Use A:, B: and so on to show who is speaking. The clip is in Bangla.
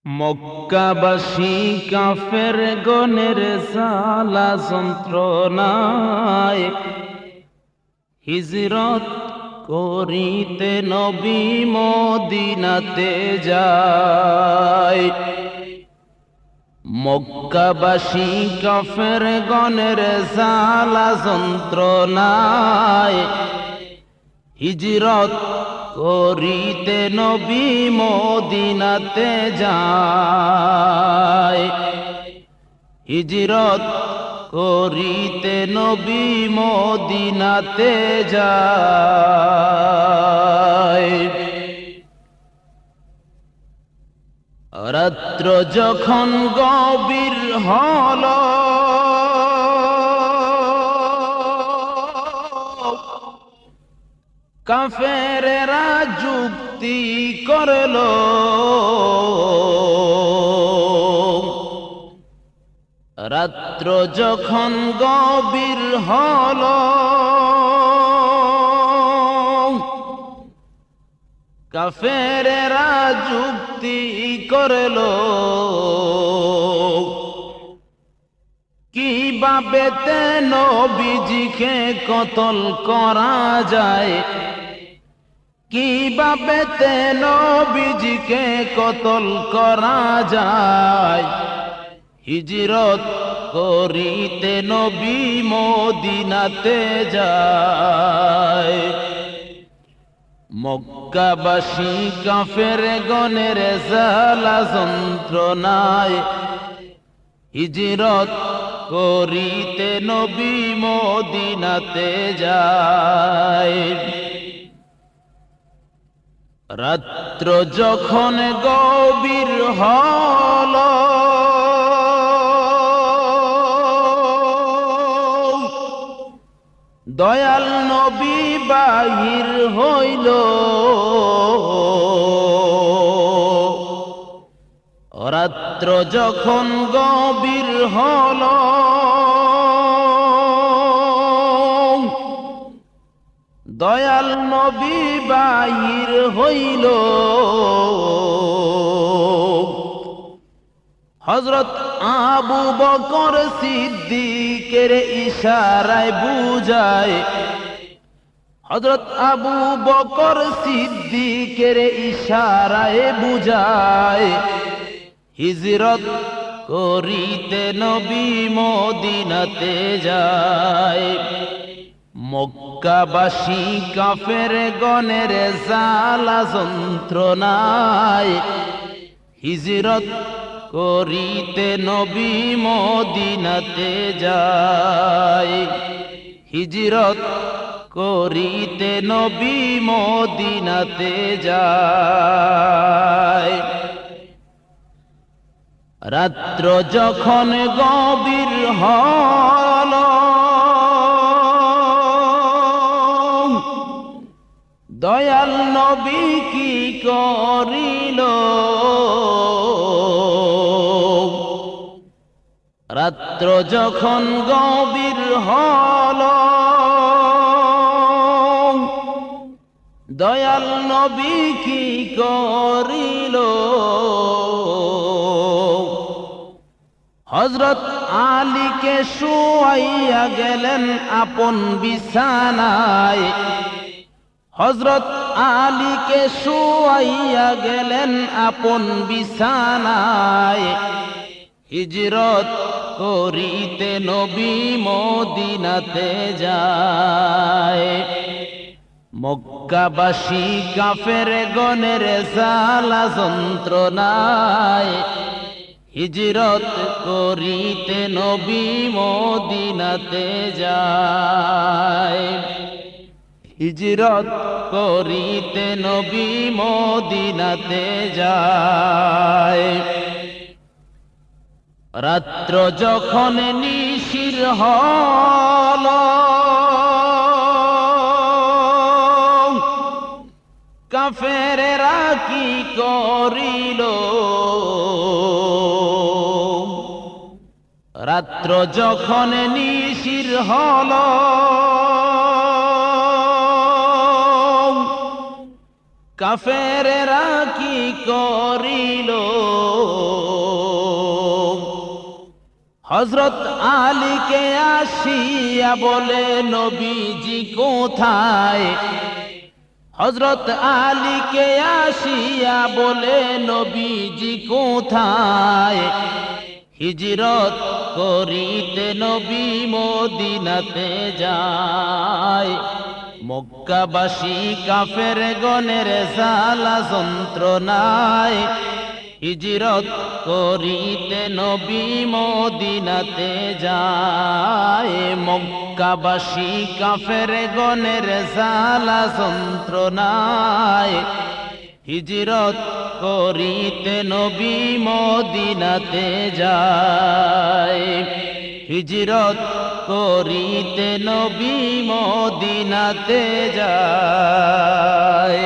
A: মক্কাবাসী কাফের গণের জ্বালা যন্ত্রণায় হিজরত করিতে নবী মদিনাতে যায়। মক্কাবাসী কাফের গণের জ্বালা যন্ত্রণায় হিজরত করিতে নবী মদিনাতে যায়। হিজরত করিতে নবী মদিনাতে যায়। রাত্র যখন গভীর হল কাফেরেরা যুক্তি করল, রাত্র যখন গভীর হল কাফেরেরা যুক্তি করল, কিভাবে নবীজিকে কতল করা যায়, কিভাবে নবীজিকে কতল করা যায়। হিজরত করিতে নবী মদিনাতে যায়। মক্কাবাসী কাফের গণের জ্বালা যন্ত্রণায় হিজরত করিতে নবী মদিনাতে যায়। রাত্র যখন গভীর হল দয়াল নবী বাহির হইল, রাত্র যখন গভীর হল দয়াল নবী বাহির হইল। হযরত আবু বকর সিদ্দিকের ইশারায় বুঝায়, হযরত আবু বকর সিদ্দিকের ইশারায় বুঝায়। হিজরত করিতে নবী মদিনাতে যায়। মক্কাবাসী কাফের গণের জ্বালা যন্ত্রণায় হিজরত করিতে নবী মদিনাতে যায়। হিজরত করিতে নবী মদিনাতে যায়। রাত্র যখন গভীর হল দয়াল নবী কি করিল, রাত্র যখন গভীর হল দয়াল নবী কি করিল। হযরত আলীকে শুয়াইয়া গেলেন আপন বিছানায়, হযরত আলীকে শুয়াইয়া গেলেন আপন বিছানায়। হিজরত করিতে নবী মদিনাতে যায়। মক্কাবাসী কাফের গণের জ্বালা যন্ত্রণায় হিজরত করিতে নবী মদিনাতে যায়। হিজরত করিতে নবী মদিনাতে যায়। রাত্র যখন নিশির হল কাফেরেরা কি করিল, রাত্র যখন নিশির হল কাফেরেরা কি করিল। হযরত আলীকে আসিয়া বলে নবীজি কোথায়, হযরত আলীকে আসিয়া বলে নবীজি কোথায়, হিজরত করিতে নবী মদিনাতে যায়। মক্কাবাসী কাফের গণের জ্বালা যন্ত্রণায়, হিজরত করিতে নবী মদিনাতে যায়। মক্কাবাসী কাফের গণের জ্বালা যন্ত্রণায়, হিজরত করিতে নবী মদিনাতে যায়। হিজরত করিতে নবী মদিনাতে যায়।